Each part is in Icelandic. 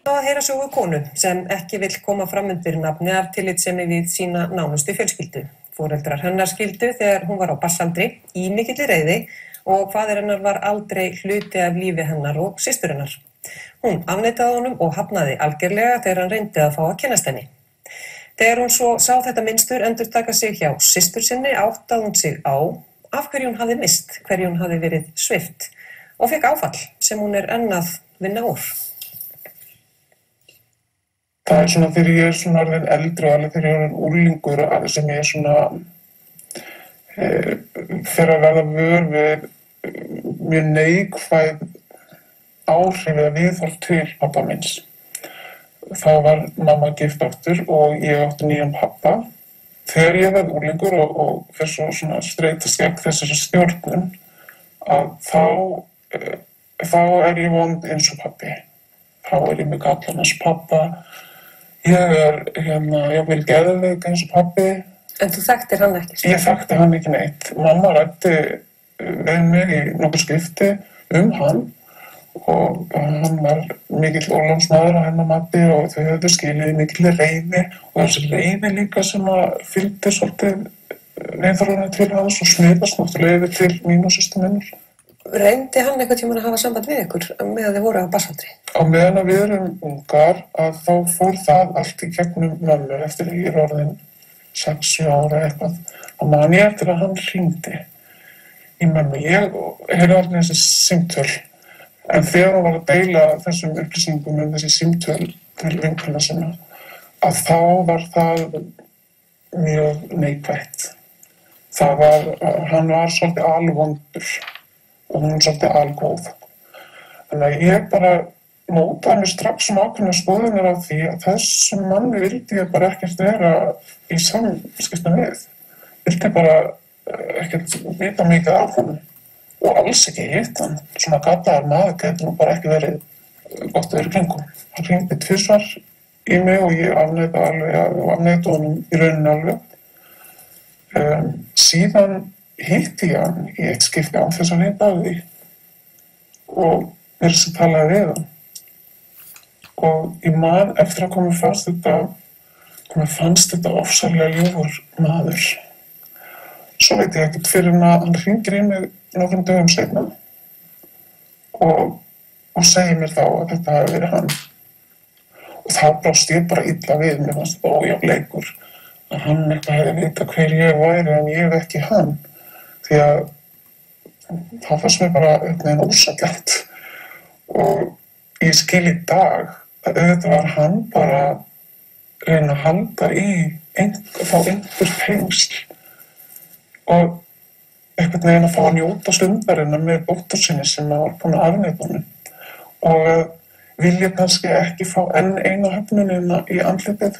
Að heyra sögu konu sem ekki vill koma fram undir nafni af tillitssemi við sína nánustu fjölskyldu. Foreldrar hennar skildu þegar hún var á barnsaldri í mikilli reiði og faðir hennar var aldrei hluti af lífi hennar og systur hennar. Hún afneitaði honum og hafnaði algerlega þegar hann reyndi að fá að kynnast henni. Þegar hún svo sá þetta mynstur endurtaka sig hjá systur sinni áttaði hún sig á af hverju hún hafði misst, hverju hún hafði verið svipt og fekk áfall sem hún enn að vinna úr. Það svona þegar ég svona orðin eldri og alveg þegar ég orðin úrlingur sem ég svona fer að verða vör við mjög neikvæð áhrif eða viðhorf til pabba minns. Þá var mamma gift aftur og ég átti nýjan pappa. Þegar ég verð úrlingur og fer svo svona streitast gegn þessari stjórnun að þá ég vond eins og pabbi. Þá ég með gallanars pappa. Ég vil geðveik eins og pabbi. En þú þekktir hann ekki? Ég þekkti hann ekki neitt. Mamma ræddi við mig í nokkur skipti hann og hann var mikill ólánsmaður að hennar mati og þau höfðu skilið mikill reiði og þessi reiði líka sem að fylgdi svolítið neyðaruna til hans og smitast náttúrulega yfir til mín og systur minnar. Reyndi hann einhvern tímann að hafa samband við ykkur meðan þið voru á barnsaldri? Á meðan að við erum ungar að þá fór það allt í gegnum mömmu eftir að ég er orðin 6-7 ára eitthvað. Og man ég eftir að hann hringdi í mömmu. Ég heyrði orðin þessi símtöl. En þegar hann var að deila þessum upplýsingum þessi símtöl til vinkona sinna að þá var það mjög neikvætt. Hann var svolítið alvondur. Og hún svolítið algóð. Þannig að ég bara mótaði mig strax ákveðnar skoðanir af því að þessum manni vildi ég bara ekkert vera í samskiptum við. Vildi bara ekkert vita mikið af honum og alls ekki hitt hann. Svona gallaður maður getur nú bara ekki verið gott að vera í kringum. Hann hringdi 2 í mig og ég afneitaði honum í rauninni alveg. Síðan hitti ég hann í eitt skipti án þess að vita af því og mér sem talaði við hann og ég man eftir að mér fannst þetta ofsalega ljúfur maður. Svo veit ég ekkert fyrir að hann hringir í mig nokkrum dögum seinna og segir mér þá að þetta hafi verið hann og þá brást ég bara illa við. Mér fannst þetta ójafnleikur að hann eitthvað hefði vita hver ég væri en ég ekki hann. Því að það fannst mér bara eitthvað ósanngjarnt og ég skil í dag að auðvitað var hann bara að reyna að halda í einhver tengsl og einhvern veginn að fá að njóta stundarinnar með dóttur sinni sem var búin að afneita honum og vilja kannski ekki fá enn eina höfnunina í andlitið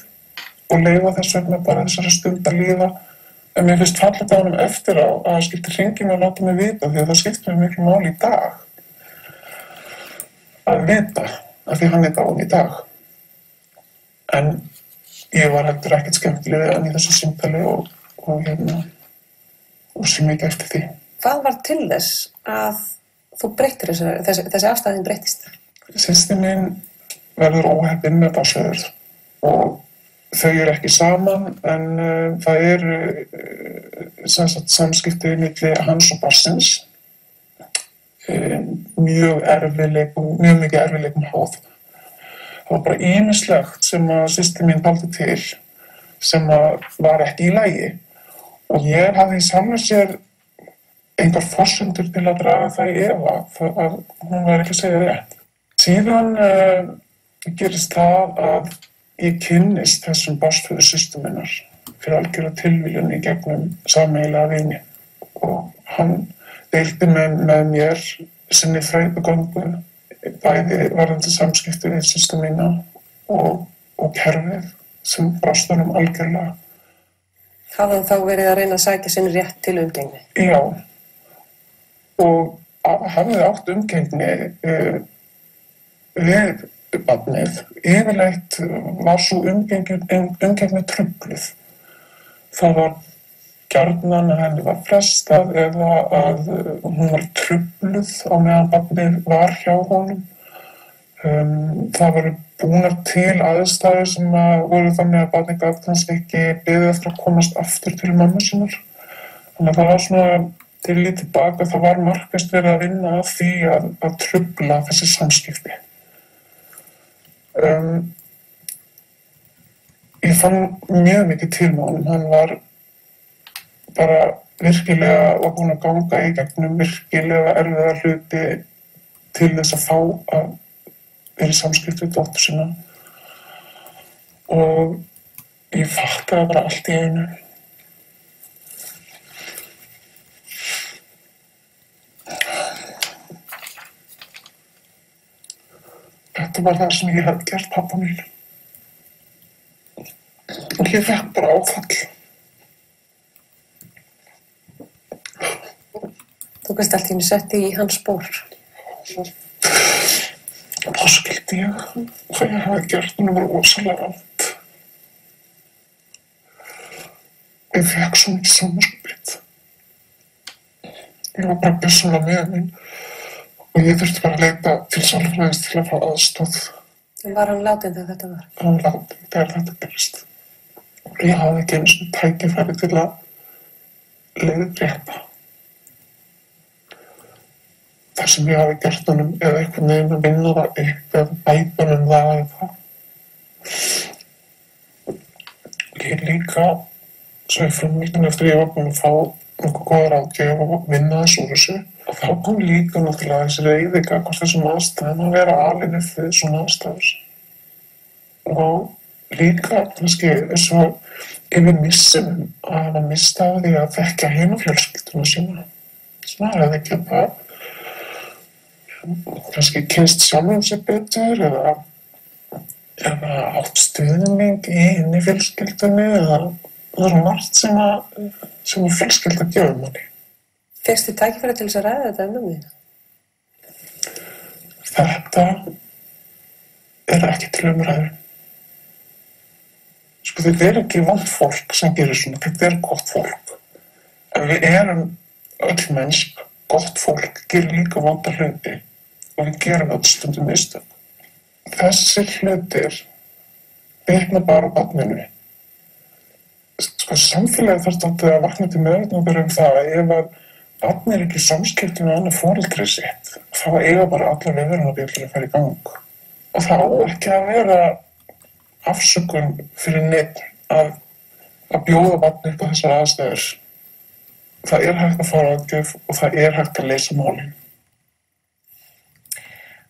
og leyfa þess vegna bara þessari stund að líða. En mér finnst fallegt á honum eftir á að skipti hringi mig og láta mig vita því að það skiptir mig miklu máli í dag. Að vita, af því hann dáinn í dag. En ég var heldur ekkert skemmtileg við hann í þessu símtali og sé mikið eftir því. Hvað var til þess að þú breyttir þessi afstæðin breyttist? Systir mín verður óheppin með barnsföður og þau eru ekki saman en það eru samskipti milli hans og barnsins mjög mikið erfiðleikum háð. Það var bara ýmislegt sem að systir mín taldi til sem að var ekki í lagi og ég hafði í sjálfu sér engar forsendur til að draga það í efa að hún væri ekki að segja rétt. Síðan gerist það að ég kynnist þessum barnsföður systur minnar fyrir algjörlega tilviljun í gegnum sameiginlega vini og hann deildi með mér sinni fræðigöngu bæði varðandi samskipti við systur mína og kerfið sem brást honum algjörlega. Hafði hann þá verið að reyna að sækja sinni rétt til umgengni? Já, og hafði átt umgengni við barnið. Yfirleitt var svo umgengni trufluð. Það var gjarnan að henni var frestað eða að hún var trufluð á meðan barnið var hjá honum. Það voru búnar til aðstæður sem voru þannig að barnið gat kannski ekki beðið eftir að komast aftur til mömmu sinnar. Þannig að það var svona til í tilbaka, það var markvisst verið að vinna að því að trufla þessi samskipti. Ég fann mjög mikið til með honum. Hann var bara virkilega og búinn að ganga í gegnum virkilega erfiða hluti til þess að fá að vera í samskipti við dóttur sína. Og ég fattaði bara allt í einu. Þetta var það sem ég hafði gert pabba mín. Og ég fekk bara áfall. Þú gæst allt í einu sett í hans spór. Þá skildi ég hvað ég hafði gert og það var rosalega rangt. Ég fekk svo mikið samviskubit. Ég var bara bjössulega með minn og ég þurfti bara að leita til sálfræðings til að fá aðstoð. En var hann látinn þegar þetta var? Hann var látinn þegar þetta gerist. Ég hafði ekki einu sinni tækifæri til að leiðrétta það sem ég hafi gert honum eða einhvern veginn að vinna það upp eða bæta honum það eða það. Ég líka, svo ég fann mikið eftir ég var búin að fá nokkuð góða ráðgjöf og vinna þess úr þessu. Og þá kom líka náttúrulega þessi reiði gagnvart þessum aðstæðum að vera alinn upp við svona aðstæður. Og líka kannski eins og yfir missinum að hafa mistað því að þekkja hina fjölskylduna sína. Svona hefði ekki bara kannski kynst sjálfum sér betur eða átt stuðning í hinni fjölskyldunni eða það er margt sem fjölskylda gefur manni. Fékkstu tækifæri til þess að ræða þetta mömmu þína? Þetta er ekki til umræðu. Sko þetta er ekki vont fólk sem gerir svona, þetta er gott fólk. En við erum öll mennsk, gott fólk gerir líka vonda hluti. Og við gerum öll stundum mistök. Þessir hlutir bitna bara á barninu. Sko samfélagið þarf að vakna til meðvitundar það að ef að barn er ekki í samskiptum við annað foreldrið sitt, þá eiga bara allar viðvörunarbjöllur að fara í gang. Og það á ekki að vera afsökun fyrir neitt að bjóða barn upp á þessar aðstæður. Það er hægt að fá ráðgjöf og það er hægt að leysa málin.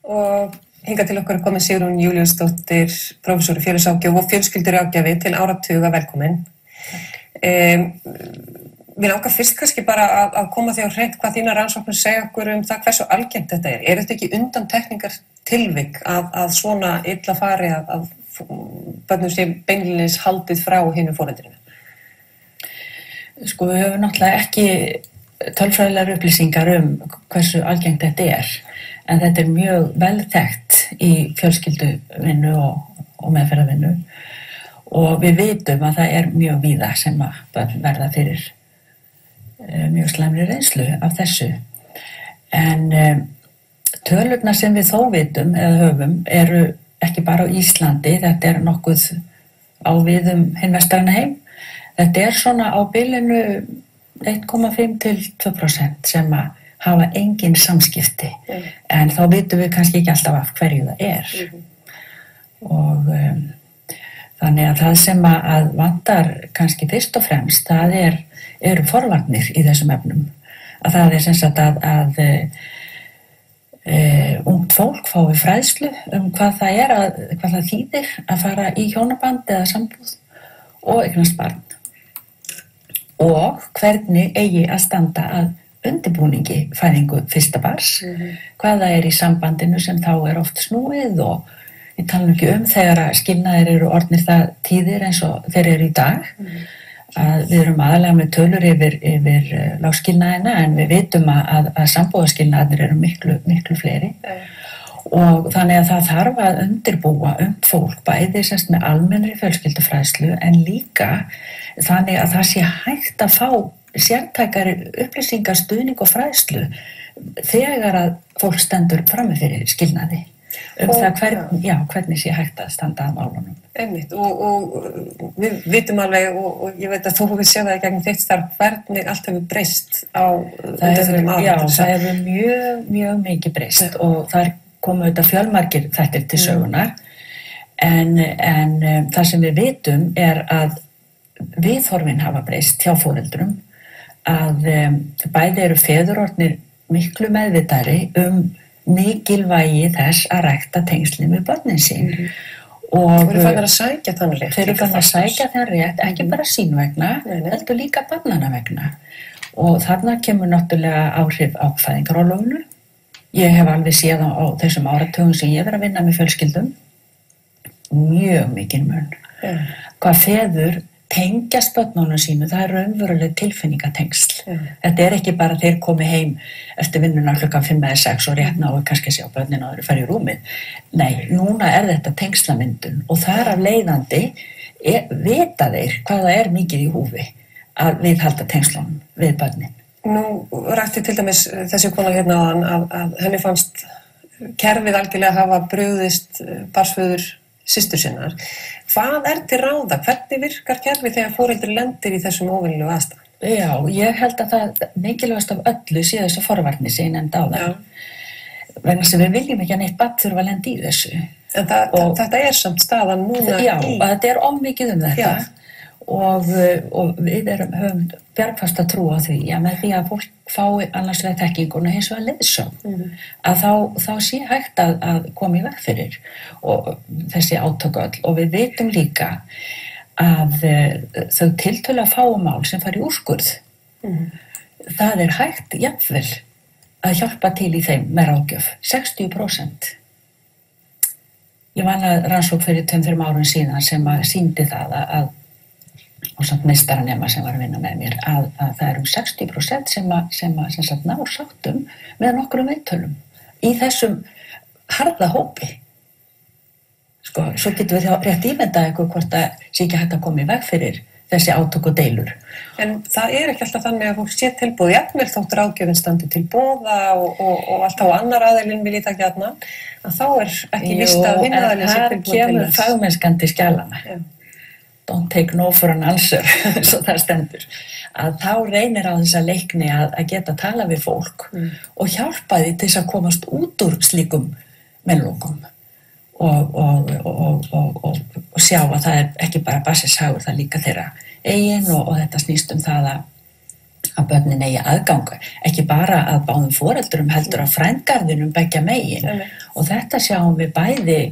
Og hingað til okkar er komin Sigrún Júlíusdóttir, prófessor í félagsráðgjöf og fjölskylduráðgjafi til áratuga, velkomin. Mér langar fyrst kannski bara að koma því á hreint hvað þínar rannsóknir segja okkur það hversu algengt þetta er. Er þetta ekki undantekningar tilvik að svona illa fari að börnum sé beinlínis haldið frá hinu foreldrinu? Sko við höfum náttúrulega ekki tölfræðilegar upplýsingar hversu algengt þetta er. En þetta er mjög vel þekkt í fjölskylduvinnu og meðferðarvinnu og við vitum að það er mjög víða sem að börn verða fyrir mjög slæmri reynslu af þessu. En tölurnar sem við þó vitum eða höfum eru ekki bara á Íslandi, þetta er nokkuð á við hinn vestræna heim. Þetta er svona á bilinu 1,5 til 2% sem að hafa engin samskipti, en þá vitum við kannski ekki alltaf af hverju það er. Og þannig að það sem að vantar kannski fyrst og fremst, það eru forvarnir í þessum efnum. Að það er sem sagt að ungt fólk fái fræðslu hvað það er, hvað það þýðir að fara í hjónaband eða sambúð og eignast barn. Og hvernig eigi að standa að undirbúningi fæðingu fyrsta barns, hvað það er í sambandinu sem þá er oft snúið og ég tala ekki þegar að skilnaðir eru orðnir það tíðir eins og þeir eru í dag. Að við erum aðalega með tölur yfir lágskilnaðina en við vitum að sambúðarskilnaðir eru miklu fleiri. Og þannig að það þarf að undirbúa fólk bæði semst með almennri fjölskyldufræðslu en líka þannig að það sé hægt að fá sértækari upplýsingar, stuðning og fræðslu þegar að fólk stendur frammi fyrir skilnaði. hvernig sé hægt að standa að málunum. Einmitt, og við vitum alveg, og ég veit að þú hefur séð það í gegnum þitt starf, hvernig allt hefur breyst á undanförnum árum. Já, það hefur mjög mikið breyst og það komu auðvitað fjölmargir þættir til sögunar, en það sem við vitum að viðhorfin hafa breyst hjá foreldrum, að bæði eru feður orðnir miklu meðvitaðri mikilvægi þess að rækta tengslin við börnin sín. Og þeir eru fannar að sækja þann rétt. Þeir eru fannar að sækja þann rétt, ekki bara sín vegna, heldur líka barnanna vegna. Og þarna kemur náttúrulega áhrif á fæðingarorlofinu. Ég hef alveg séð á þessum áratugum sem ég verið að vinna með fjölskyldum mjög mikinn mun. Hvað feður tengjast börnunum sínu, það raunveruleg tilfinningatengsl. Þetta ekki bara þeir komi heim eftir vinnuna klukkan 5 eða 6 og rétt náðu kannski að sjá börnin áður að fara í rúmið. Nei, núna þetta tengslamyndun og þar af leiðandi vita þeir hvað það mikið í húfi að viðhalda tengslunum við börnin. Nú rætti til dæmis þessi kona hérna áðan að henni fannst kerfið algjörlega hafa brugðist barnsföður systur sinnar. Hvað til ráða? Hvernig virkar kerfið þegar foreldri lendir í þessum óvenjulegu aðstæðum? Já, ég held að það mikilvægast af öllu sé þessu forvarnir sem ég nefndi áðan. Vegna sem við viljum ekki að neitt barn þurfa að lenda í þessu. En þetta samt staðan núna Já, þetta of mikið þetta. Og við höfum bjargfasta trú á því að með því að fólk fái annars vegar þekkinguna hins vegar leiðsögn að þá sé hægt að koma í veg fyrir og þessi átök öll og við vitum líka að þau tiltölulega fáu mál sem fara í úrskurð það hægt jafnvel að hjálpa til í þeim með ráðgjöf 60%. Ég vann að rannsókn fyrir 2-3 árum síðan sem sýndi það að og samt meistaranema sem var að vinna með mér að það 60% sem ná sáttum með nokkrum viðtölum í þessum harða hópi. Sko, svo getum við rétt ímyndað eitthvað hvort það sé ekki hægt að koma í veg fyrir þessi átök og deilur. En það ekki alltaf þannig að fólk sé tilboð jafnvel þótt ráðgjöfin standi til boða og allt á annar aðeilinn vil ég taka þarna að þá ekki víst að hinn aðeilinn sé tilboð til þess. Það kemur fagmennskandi skjalana. Don't take no for an answer, svo það stendur. Að þá reynir á þessa leikni að geta tala við fólk og hjálpa því til þess að komast út úr slíkum mennlókum og sjá að það ekki bara basishagur, það líka þeirra eigin og þetta snýst það að börnin eigi aðganga, ekki bara að báðum foreldrum heldur að frændgarðinum beggja megin og þetta sjáum við bæði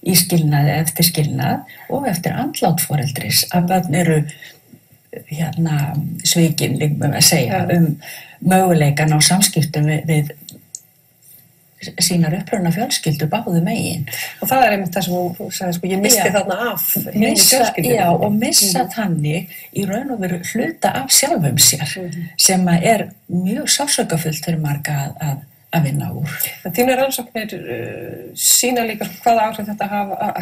í skilnaði eftir skilnað og eftir andlát foreldris að börn eru svikin líka að segja möguleikan á samskiptum við sínar uppruna fjölskyldur báðu megin. Og það einmitt það sem þú sagði, sko, ég misti þarna af hinni fjölskyldur. Já, og missa þannig í raun og veru hluta af sjálfum sér sem mjög sársaukafullt fyrir marga að vinna úr. Þínar rannsóknir sýna líka hvaða áhrif þetta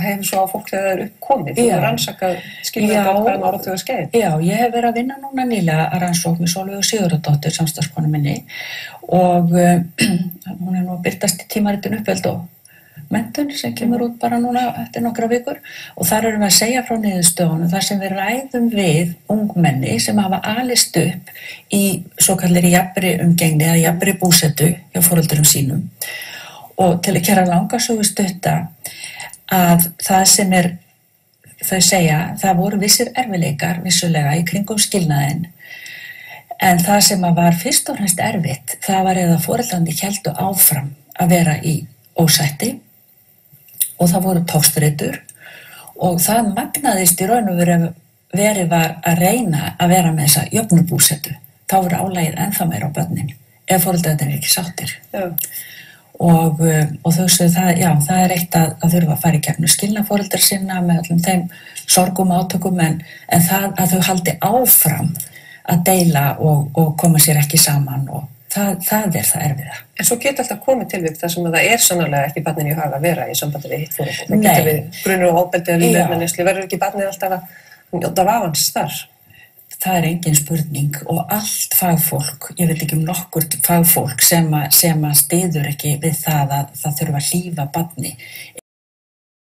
hefur svo á fólk þegar það uppkomið. Þú hefur rannsakað skilnaði ákveðin áratuga skeið. Já, ég hef verið að vinna núna nýlega að rannsókn með Sólveigu Sigurðardóttur, samstarfskonu minni og hún nú að birtast í tímaritinu Uppeldi og menntun sem kemur út bara núna eftir nokkra vikur og þar erum við að segja frá niðurstöðunum þar sem við ræðum við ungmenni sem hafa alist upp í svokallegri jafnri umgengni eða jafnri búsetu hjá foreldrum sínum og til að gera langa sögu stutta að það sem þau segja, það voru vissir erfiðleikar vissulega í kringum skilnaðinn en það sem var fyrst og fremst erfitt það var eða foreldrarnir héldu áfram að vera í ósætti og það voru togstreitur og það magnaðist í raun og verið var að reyna að vera með þessa jöfnubúsetu. Þá voru álagið ennþá meira á börnin ef foreldrarnir ekki sáttir. Og þau sögðu það eitt að þurfa að fara í gegnum skilnað foreldra sinna með öllum þeim sorgum og átökum en það að þau haldi áfram að deila og koma sér ekki saman og það það erfiða. En svo getur alltaf komið tilvik þar sem það sannarlega ekki barninu í hag að vera í sambandi við hitt foreldri. Það getur við grunur og ofbeldi eða vímuefnaneyslu, verður ekki barnið alltaf að njóta vafans þar? það engin spurning og allt fagfólk, ég veit ekki nokkurt fagfólk sem að styður ekki við það að það þurfa að hlífa barni